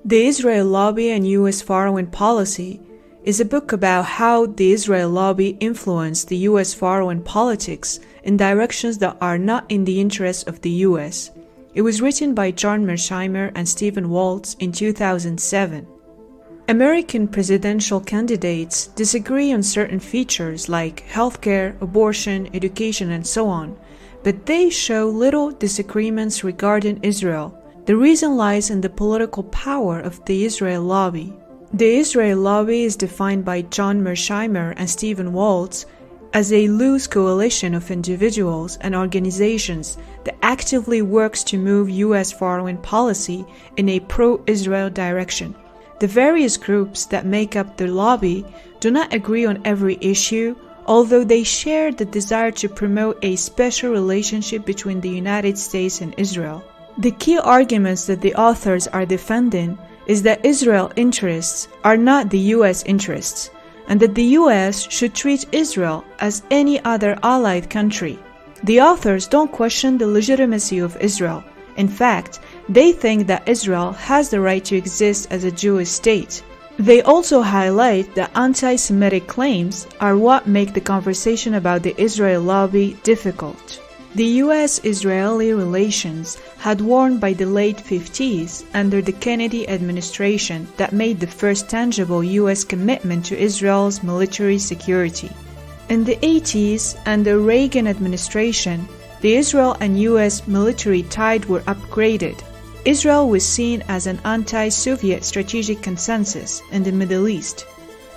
The Israel Lobby and U.S. Foreign Policy is a book about how the Israel lobby influenced the U.S. foreign politics in directions that are not in the interest of the U.S. It was written by John Mearsheimer and Stephen Walt in 2007. American presidential candidates disagree on certain features like healthcare, abortion, education, and so on, but they show little disagreements regarding Israel. The reason lies in the political power of the Israel lobby. The Israel lobby is defined by John Mearsheimer and Stephen Walt as a loose coalition of individuals and organizations that actively works to move U.S. foreign policy in a pro-Israel direction. The various groups that make up the lobby do not agree on every issue, although they share the desire to promote a special relationship between the United States and Israel. The key arguments that the authors are defending is that Israel interests are not the U.S. interests, and that the U.S. should treat Israel as any other allied country. The authors don't question the legitimacy of Israel. In fact, they think that Israel has the right to exist as a Jewish state. They also highlight that anti-Semitic claims are what make the conversation about the Israel lobby difficult. The U.S.-Israeli relations had worn by the late 50s under the Kennedy administration that made the first tangible U.S. commitment to Israel's military security. In the 80s, under Reagan administration, the Israel and U.S. military tide were upgraded. Israel was seen as an anti-Soviet strategic consensus in the Middle East.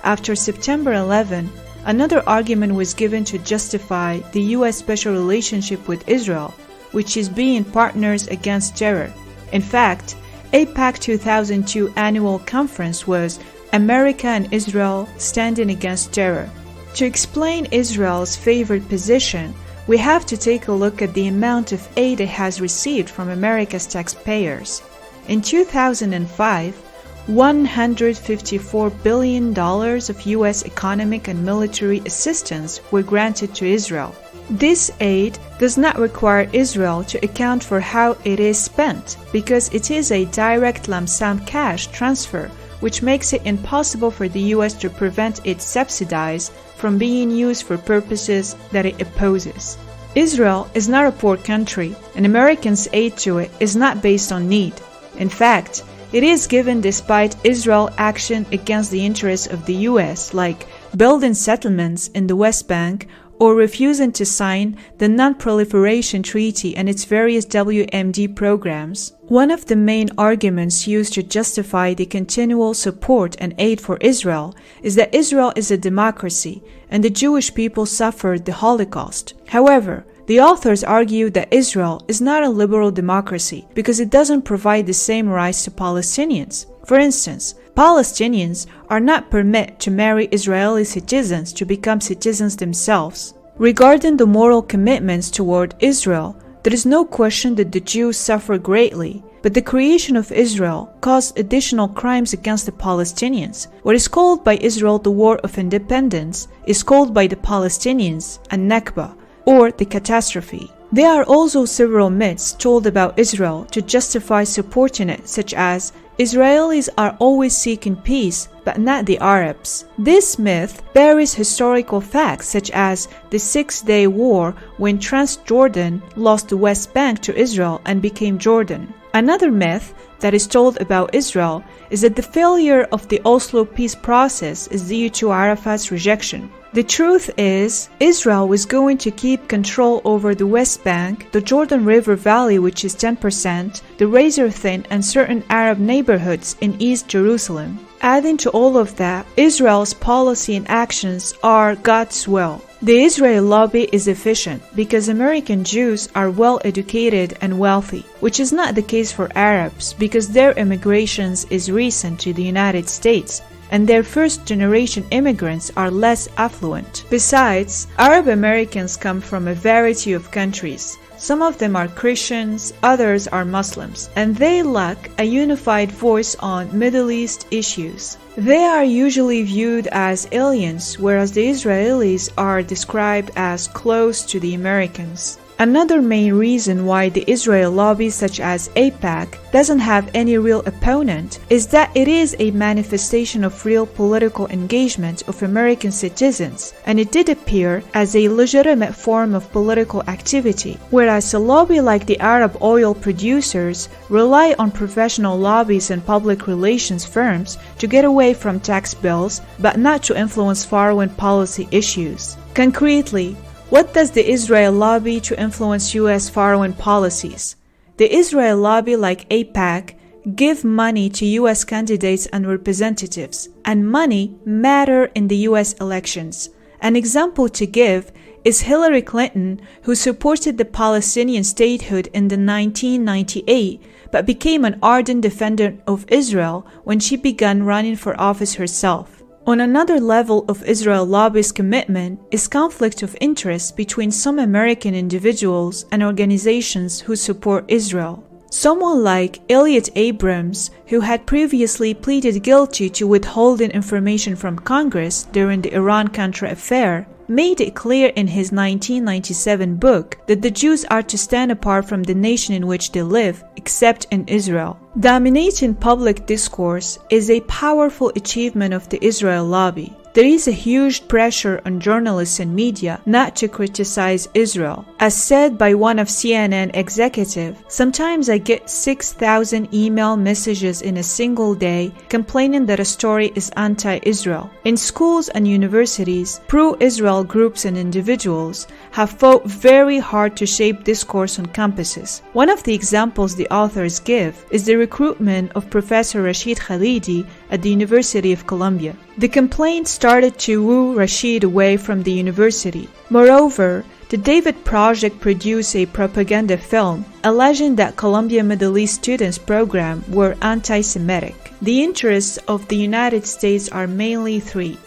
After September 11, another argument was given to justify the U.S. special relationship with Israel, which is being partners against terror. In fact, AIPAC 2002 annual conference was America and Israel Standing Against Terror. To explain Israel's favored position, we have to take a look at the amount of aid it has received from America's taxpayers. In 2005, $154 billion of U.S. economic and military assistance were granted to Israel. This aid does not require Israel to account for how it is spent because it is a direct lump sum cash transfer, which makes it impossible for the U.S. to prevent its subsidies from being used for purposes that it opposes. Israel is not a poor country, and Americans' aid to it is not based on need. In fact, it is given despite Israel's action against the interests of the U.S., like building settlements in the West Bank or refusing to sign the Non-Proliferation Treaty and its various WMD programs. One of the main arguments used to justify the continual support and aid for Israel is that Israel is a democracy and the Jewish people suffered the Holocaust. However, the authors argue that Israel is not a liberal democracy because it doesn't provide the same rights to Palestinians. For instance, Palestinians are not permitted to marry Israeli citizens to become citizens themselves. Regarding the moral commitments toward Israel, there is no question that the Jews suffer greatly, but the creation of Israel caused additional crimes against the Palestinians. What is called by Israel the War of Independence is called by the Palestinians a Nakba, or the catastrophe. There are also several myths told about Israel to justify supporting it, such as Israelis are always seeking peace, but not the Arabs. This myth buries historical facts such as the Six-Day War when Transjordan lost the West Bank to Israel and became Jordan. Another myth that is told about Israel is that the failure of the Oslo peace process is due to Arafat's rejection. The truth is, Israel was going to keep control over the West Bank, the Jordan River Valley, which is 10%, the razor-thin and certain Arab neighborhoods in East Jerusalem. Adding to all of that, Israel's policy and actions are God's will. The Israel lobby is efficient because American Jews are well educated and wealthy, which is not the case for Arabs because their immigration is recent to the United States, and their first-generation immigrants are less affluent. Besides, Arab Americans come from a variety of countries. Some of them are Christians, others are Muslims, and they lack a unified voice on Middle East issues. They are usually viewed as aliens, whereas the Israelis are described as close to the Americans. Another main reason why the Israel lobby, such as AIPAC, doesn't have any real opponent is that it is a manifestation of real political engagement of American citizens, and it did appear as a legitimate form of political activity, whereas a lobby like the Arab oil producers rely on professional lobbies and public relations firms to get away from tax bills, but not to influence foreign policy issues. Concretely, what does the Israel lobby to influence U.S. foreign policies? The Israel lobby, like AIPAC, give money to U.S. candidates and representatives, and money matter in the U.S. elections. An example to give is Hillary Clinton, who supported the Palestinian statehood in the 1998, but became an ardent defender of Israel when she began running for office herself. On another level of Israel lobby's commitment is conflict of interest between some American individuals and organizations who support Israel. Someone like Elliot Abrams, who had previously pleaded guilty to withholding information from Congress during the Iran-Contra affair, made it clear in his 1997 book that the Jews are to stand apart from the nation in which they live, except in Israel. Dominating public discourse is a powerful achievement of the Israel lobby. There is a huge pressure on journalists and media not to criticize Israel. As said by one of CNN executive, sometimes I get 6,000 email messages in a single day complaining that a story is anti-Israel. In schools and universities, pro-Israel groups and individuals have fought very hard to shape discourse on campuses. One of the examples the authors give is the recruitment of Professor Rashid Khalidi at the University of Columbia. The complaint started to woo Rashid away from the university. Moreover, the David Project produced a propaganda film alleging that Columbia Middle East Students program were anti-Semitic. The interests of the United States are mainly three: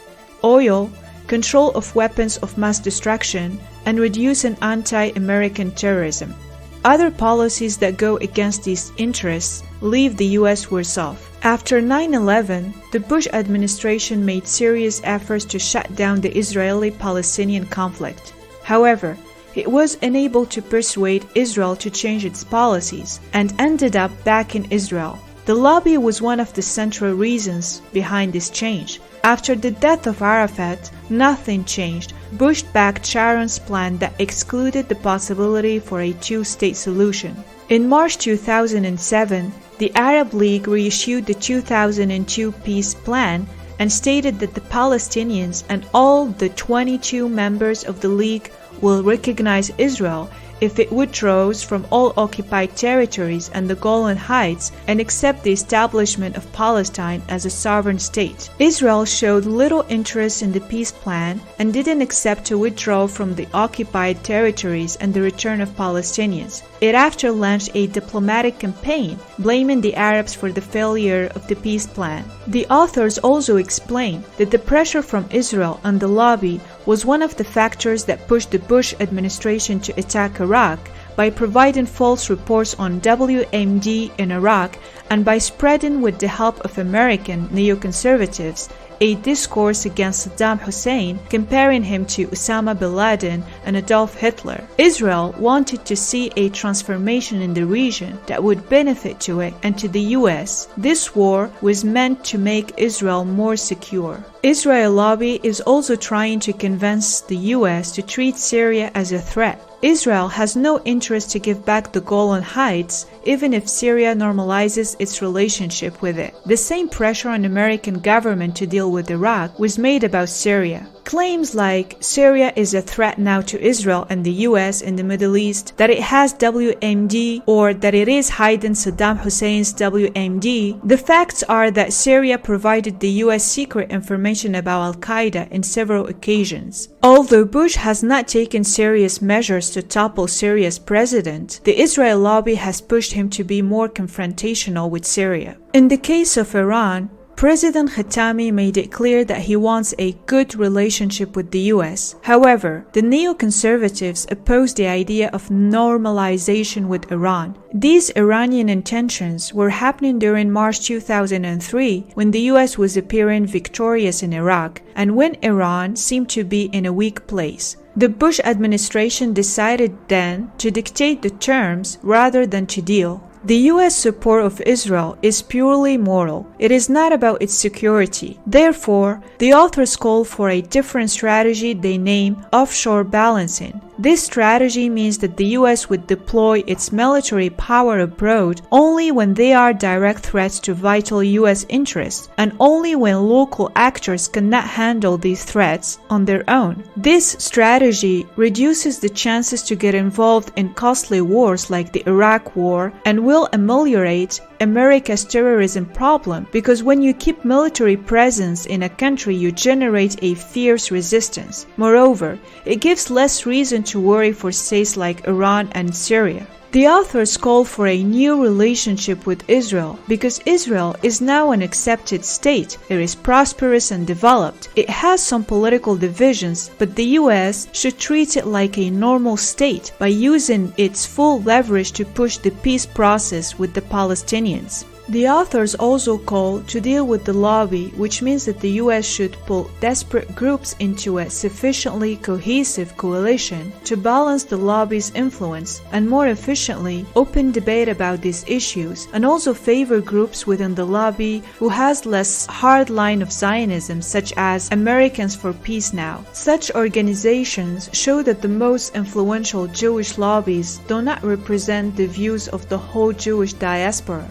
oil, control of weapons of mass destruction, and reducing anti-American terrorism. Other policies that go against these interests leave the U.S. worse off. After 9/11, the Bush administration made serious efforts to shut down the Israeli-Palestinian conflict. However, it was unable to persuade Israel to change its policies and ended up back in Israel. The lobby was one of the central reasons behind this change. After the death of Arafat, nothing changed. Bush backed Sharon's plan that excluded the possibility for a two-state solution. In March 2007, the Arab League reissued the 2002 peace plan and stated that the Palestinians and all the 22 members of the League will recognize Israel if it withdraws from all occupied territories and the Golan Heights and accept the establishment of Palestine as a sovereign state. Israel showed little interest in the peace plan and didn't accept to withdraw from the occupied territories and the return of Palestinians. It after launched a diplomatic campaign, blaming the Arabs for the failure of the peace plan. The authors also explain that the pressure from Israel and the lobby was one of the factors that pushed the Bush administration to attack Iraq by providing false reports on WMD in Iraq and by spreading, with the help of American neoconservatives, a discourse against Saddam Hussein, comparing him to Osama bin Laden and Adolf Hitler. Israel wanted to see a transformation in the region that would benefit to it and to the U.S. This war was meant to make Israel more secure. Israel lobby is also trying to convince the U.S. to treat Syria as a threat. Israel has no interest to give back the Golan Heights, even if Syria normalizes its relationship with it. The same pressure on the American government to deal with Iraq was made about Syria. Claims like Syria is a threat now to Israel and the US in the Middle East, that it has WMD, or that it is hiding Saddam Hussein's WMD. The facts are that Syria provided the US secret information about Al-Qaeda in several occasions. Although Bush has not taken serious measures to topple Syria's president, the Israel lobby has pushed him to be more confrontational with Syria. In the case of Iran, President Khatami made it clear that he wants a good relationship with the US. However, the neoconservatives oppose the idea of normalization with Iran. These Iranian intentions were happening during March 2003, when the US was appearing victorious in Iraq, and when Iran seemed to be in a weak place. The Bush administration decided then to dictate the terms rather than to deal. The U.S. support of Israel is purely moral. It is not about its security. Therefore, the authors call for a different strategy they name offshore balancing. This strategy means that the U.S. would deploy its military power abroad only when they are direct threats to vital U.S. interests, and only when local actors cannot handle these threats on their own. This strategy reduces the chances to get involved in costly wars like the Iraq War and will ameliorate America's terrorism problem, because when you keep military presence in a country, you generate a fierce resistance. Moreover, it gives less reason to worry for states like Iran and Syria. The authors call for a new relationship with Israel because Israel is now an accepted state. It is prosperous and developed. It has some political divisions, but the U.S. should treat it like a normal state by using its full leverage to push the peace process with the Palestinians. The authors also call to deal with the lobby, which means that the U.S. should pull desperate groups into a sufficiently cohesive coalition to balance the lobby's influence and more efficiently open debate about these issues, and also favor groups within the lobby who has less hard line of Zionism, such as Americans for Peace Now. Such organizations show that the most influential Jewish lobbies do not represent the views of the whole Jewish diaspora.